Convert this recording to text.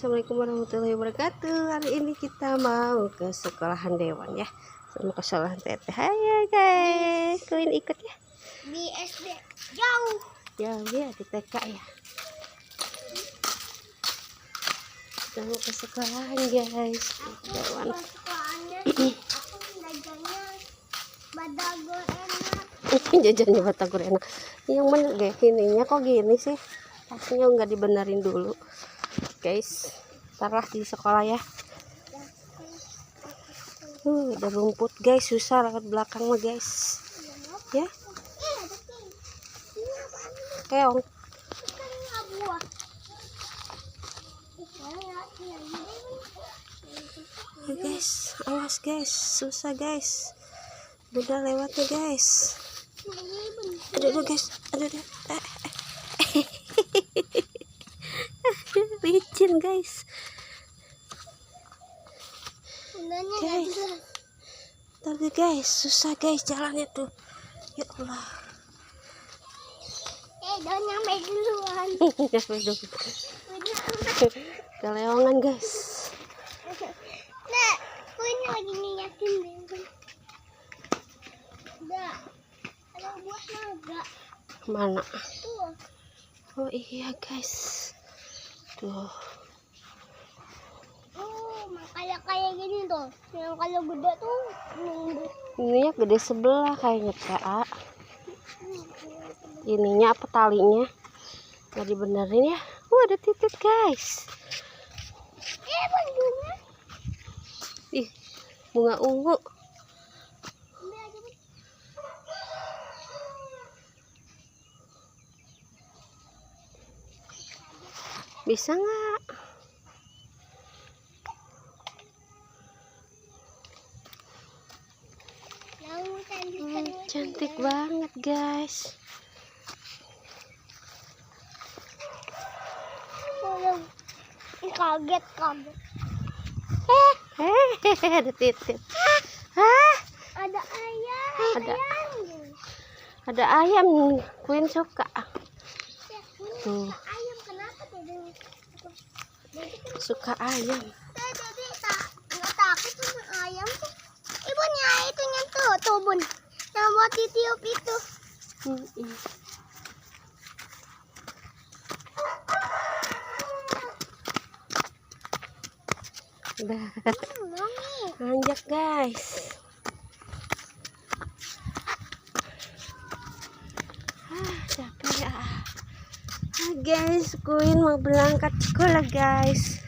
Assalamualaikum warahmatullahi wabarakatuh. Hari ini kita mau ke sekolahan Dewan ya, sama ke sekolahan Teteh. Hai guys, Queen ikut ya. Di SD jauh. Jauh ya, di TK ya. Kita mau ke sekolahan guys, Dewan. Aku belajarnya batagor enak. Jajannya batagor enak. Yang mana guys, ininya kok gini sih? Pastinya nggak dibenerin dulu guys. Taruh di sekolah ya. Ada rumput guys, susah lewat belakang mah guys ya. Keong guys, awas guys, susah guys, udah lewatnya guys. Aduh guys, aduh licin guys. Guys, tadi guys, susah guys jalannya tuh. Ya Allah. Udah nyampe duluan. Nyampe dulu. Keleongan guys. Nah, aku ini lagi niatin deh. Udah, ada buah naga. Mana? Tuh. Oh iya guys. Tuh. Makanya kayak gini tuh. Yang kalau gede tuh Ininya gede sebelah kayaknya Kak. Ininya apa talinya? Nggak dibenerin ya. Ada titik guys. bunga. Ih, bunga ungu. Bisa nggak? Cantik banget guys. Kaget. Ada titik. Ada ayam. Ada ayam. Queen suka. Tuh. Ayam kenapa tidak? Suka ayam. Jadi nggak takut sama ayam tuh. Ibunya itu tuh bun. Yang buat ditiup itu. Udah. Nanjak guys. Capek ya. Guys, Queen mau berangkat sekolah guys.